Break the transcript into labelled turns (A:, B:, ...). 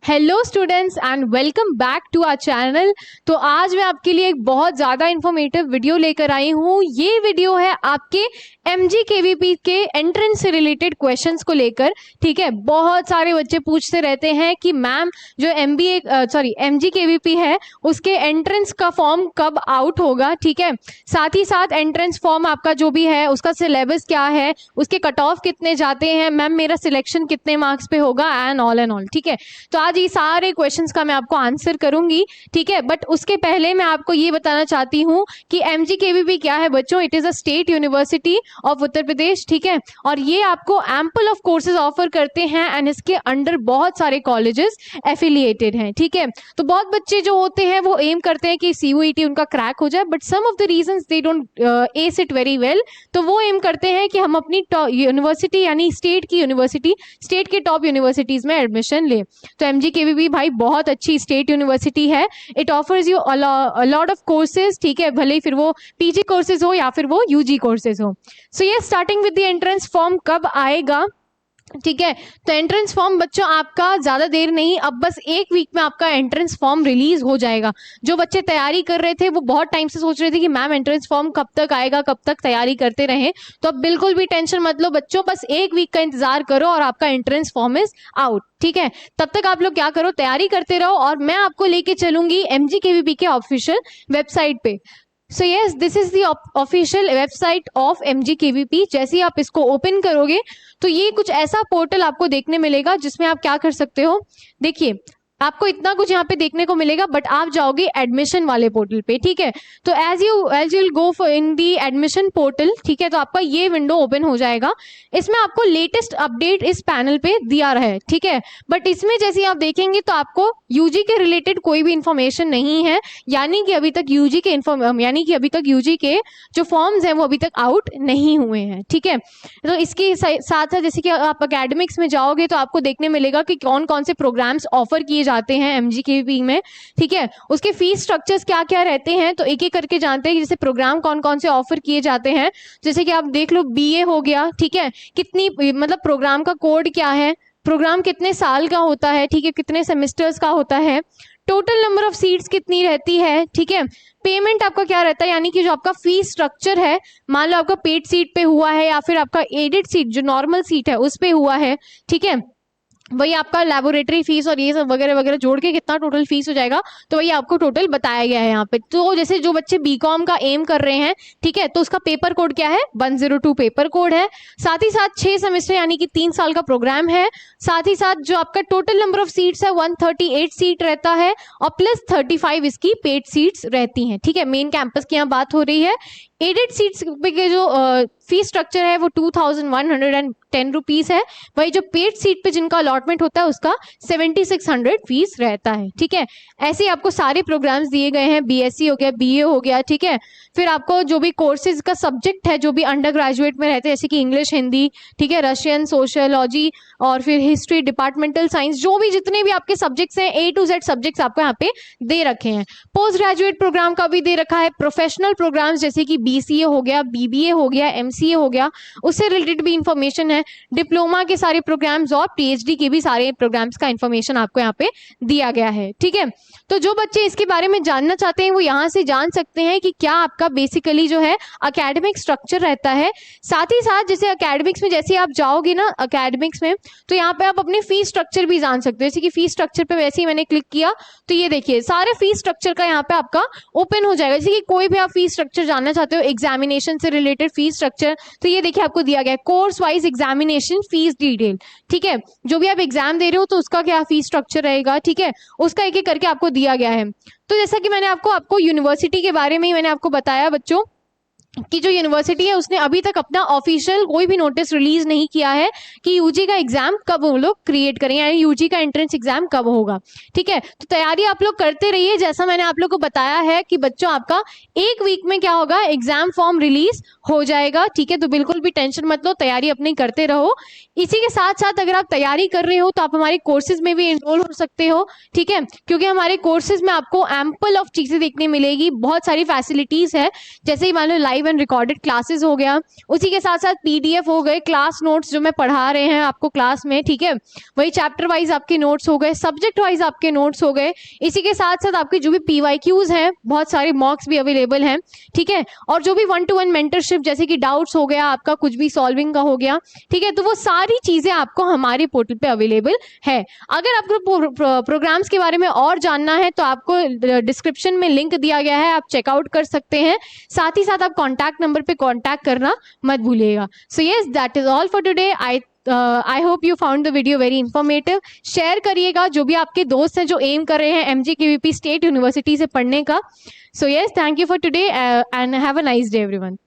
A: Hello students and welcome back to our channel. तो आज मैं आपके लिए एक बहुत ज़्यादा इन्फॉर्मेटिव वीडियो लेकर आई हूँ। ये वीडियो है आपके MGKVP के एंट्रेंस से रिलेटेड क्वेश्चंस को लेकर। ठीक है, बहुत सारे बच्चे पूछते रहते हैं कि मैम जो MGKVP है उसके एंट्रेंस का फॉर्म कब आउट होगा। ठीक है, साथ ही साथ एंट्रेंस फॉर्म आपका जो भी है उसका सिलेबस क्या है, उसके कट ऑफ कितने जाते हैं, मैम मेरा सिलेक्शन कितने मार्क्स पे होगा एंड ऑल। ठीक है, तो आज ये सारे क्वेश्चंस का मैं आपको आंसर करूंगी। ठीक है, बट उसके पहले मैं आपको ये बताना चाहती हूँ कि MGKVP क्या है बच्चों। It is a state university of Uttar Pradesh. ठीक है, और ये आपको एम्पल ऑफ कोर्सेज ऑफर करते हैं एंड इसके अंडर बहुत सारे कॉलेजेस एफिलिएटेड हैं। ठीक है, तो बहुत बच्चे जो होते हैं वो एम करते हैं कि CUET उनका क्रैक हो जाए, but some of the reasons they don't ace it very well. तो वो एम करते हैं कि हम अपनी यूनिवर्सिटी यानी स्टेट की यूनिवर्सिटी, स्टेट के टॉप यूनिवर्सिटीज में एडमिशन ले। तो MGKVP भाई बहुत अच्छी स्टेट यूनिवर्सिटी है। It offers you a lot of courses. ठीक है, भले फिर वो PG कोर्सेज हो या फिर वो UG कोर्सेज हो। सो ये starting with the entrance form कब आएगा। ठीक है, तो एंट्रेंस फॉर्म बच्चों आपका ज्यादा देर नहीं, अब बस एक वीक में आपका एंट्रेंस फॉर्म रिलीज हो जाएगा। जो बच्चे तैयारी कर रहे थे वो बहुत टाइम से सोच रहे थे कि मैम एंट्रेंस फॉर्म कब तक आएगा, कब तक तैयारी करते रहें। तो अब बिल्कुल भी टेंशन मत लो बच्चों, बस एक वीक का इंतजार करो और आपका एंट्रेंस फॉर्म इज आउट। ठीक है, तब तक आप लोग क्या करो, तैयारी करते रहो और मैं आपको लेके चलूंगी MGKVP के ऑफिशियल वेबसाइट पे। So yes, this is the official website of MGKVP। जैसे ही आप इसको ओपन करोगे तो ये कुछ ऐसा पोर्टल आपको देखने मिलेगा जिसमें आप क्या कर सकते हो। देखिए, आपको इतना कुछ यहाँ पे देखने को मिलेगा, बट आप जाओगे एडमिशन वाले पोर्टल पे। ठीक है, तो as you will go for in the admission portal. ठीक है, तो आपका ये विंडो ओपन हो जाएगा। इसमें आपको लेटेस्ट अपडेट इस पैनल पे दिया रहा है। ठीक है, बट इसमें जैसे आप देखेंगे तो आपको UG के रिलेटेड कोई भी इंफॉर्मेशन नहीं है, यानी कि अभी तक UG के जो फॉर्म्स हैं वो अभी तक आउट नहीं हुए हैं। ठीक है, तो इसके साथ साथ जैसे कि आप अकेडमिक्स में जाओगे तो आपको देखने मिलेगा कि कौन कौन से प्रोग्राम्स ऑफर किए जाते हैं MGKVP में। ठीक है, उसके फीस स्ट्रक्चर्स क्या क्या रहते हैं तो एक एक करके जानते हैं। जैसे प्रोग्राम कौन कौन से ऑफर किए जाते हैं, जैसे कि आप देख लो BA हो गया। ठीक है, कितनी मतलब प्रोग्राम का कोड क्या है, प्रोग्राम कितने साल का होता है, ठीक है, कितने सेमेस्टर्स का होता है, टोटल नंबर ऑफ सीट्स कितनी रहती है। ठीक है, पेमेंट आपका क्या रहता है, यानी कि जो आपका फीस स्ट्रक्चर है, मान लो आपका पेड सीट पे हुआ है या फिर आपका एडेड सीट जो नॉर्मल सीट है उस पे हुआ है। ठीक है, वही आपका लेबोरेटरी फीस और ये सब वगैरह वगैरह जोड़ के कितना टोटल फीस हो जाएगा तो वही आपको टोटल बताया गया है यहाँ पे। तो जैसे जो बच्चे BCom का एम कर रहे हैं, ठीक है, तो उसका पेपर कोड क्या है, 102 पेपर कोड है। साथ ही साथ 6 सेमेस्टर यानी कि 3 साल का प्रोग्राम है। साथ ही साथ जो आपका टोटल नंबर ऑफ सीट्स है 138 सीट रहता है और प्लस 35 इसकी पेड सीट्स रहती हैं। ठीक है, मेन कैंपस की यहाँ बात हो रही है। एडेड सीट्स के जो फीस स्ट्रक्चर है वो 2110 रुपीज है। वही जो पेड सीट पे जिनका अलॉटमेंट होता है उसका 7600 फीस रहता है। ठीक है, ऐसे ही आपको सारे प्रोग्राम्स दिए गए हैं, BSc हो गया, BA हो गया। ठीक है, फिर आपको जो भी कोर्सेज का सब्जेक्ट है जो भी अंडर ग्रेजुएट में रहते हैं, जैसे कि इंग्लिश, हिंदी, ठीक है, रशियन, सोशियोलॉजी और फिर हिस्ट्री, डिपार्टमेंटल साइंस, जो भी जितने भी आपके सब्जेक्ट्स हैं A to Z सब्जेक्ट्स आपको यहाँ पे दे रखे हैं। पोस्ट ग्रेजुएट प्रोग्राम का भी दे रखा है। प्रोफेशनल प्रोग्राम्स जैसे कि BCA हो गया, BBA हो गया, MCA हो गया, उससे रिलेटेड भी इंफॉर्मेशन है। डिप्लोमा के सारे प्रोग्राम्स और PhD के भी सारे प्रोग्राम्स का इंफॉर्मेशन आपको यहाँ पे दिया गया है। ठीक है, तो जो बच्चे इसके बारे में जानना चाहते हैं वो यहाँ से जान सकते हैं कि क्या आपका बेसिकली जो है अकेडमिक स्ट्रक्चर रहता है। साथ ही साथ जैसे अकेडमिक्स में जैसे आप जाओगे ना अकेडमिक्स में, तो यहाँ पे आप अपने फीस स्ट्रक्चर भी जान सकते हो। जैसे कि फीस स्ट्रक्चर पे वैसे ही मैंने क्लिक किया तो ये देखिए सारे फीस स्ट्रक्चर का यहाँ पे आपका ओपन हो जाएगा। जैसे कि कोई भी आप फीस स्ट्रक्चर जानना चाहते हो, एग्जामिनेशन से रिलेटेड फीस स्ट्रक्चर, तो ये देखिए आपको दिया गया है course wise examination fees detail. ठीक है, जो भी आप एग्जाम दे रहे हो तो उसका क्या फीस स्ट्रक्चर रहेगा। ठीक है, उसका एक एक करके आपको दिया गया है। तो जैसा कि मैंने आपको यूनिवर्सिटी के बारे में ही मैंने आपको बताया बच्चों कि जो यूनिवर्सिटी है उसने अभी तक अपना ऑफिशियल कोई भी नोटिस रिलीज नहीं किया है कि UG का एग्जाम कब वो लोग क्रिएट करेंगे, यानी UG का एंट्रेंस एग्जाम कब होगा। ठीक है, तो तैयारी आप लोग करते रहिए। जैसा मैंने आप लोग को बताया है कि बच्चों आपका एक वीक में क्या होगा, एग्जाम फॉर्म रिलीज हो जाएगा। ठीक है, तो बिल्कुल भी टेंशन मत लो, तैयारी अपनी करते रहो। इसी के साथ साथ अगर आप तैयारी कर रहे हो तो आप हमारे कोर्सेज में भी एनरोल हो सकते हो। ठीक है, क्योंकि हमारे कोर्सेज में आपको एम्पल ऑफ चीजें देखने मिलेगी, बहुत सारी फैसिलिटीज है। जैसे ही मान लो लाइव 1 रिकॉर्डेड क्लासेस हो गया, उसी के साथ साथ PDF हो गए, क्लास नोट्स जो मैं पढ़ा रहे हैं आपको क्लास में, ठीक है, वही चैप्टर वाइज आपके नोट्स हो गए, सब्जेक्ट वाइज आपके नोट्स हो गए, इसी के साथ साथ आपके जो भी PYQs हैं, बहुत सारे मॉक्स भी अवेलेबल हैं, ठीक है, और जो भी 1-to-1 मेंटरशिप जैसे कि डाउट्स हो गया आपका, कुछ भी सॉल्विंग का हो गया, ठीक है, तो वो सारी चीजें आपको हमारे पोर्टल पे अवेलेबल है। अगर आपको प्रोग्राम्स के बारे में और जानना है तो आपको डिस्क्रिप्शन में लिंक दिया गया है, आप चेकआउट कर सकते हैं। साथ ही साथ आप कॉन्टैक्ट नंबर पे कॉन्टैक्ट करना मत भूलिएगा। So yes, that is all for today. I hope you found the video very informative. Share करिएगा जो भी आपके दोस्त हैं जो एम कर रहे हैं MGKVP स्टेट यूनिवर्सिटी से पढ़ने का। So yes, thank you for today and have a nice day everyone.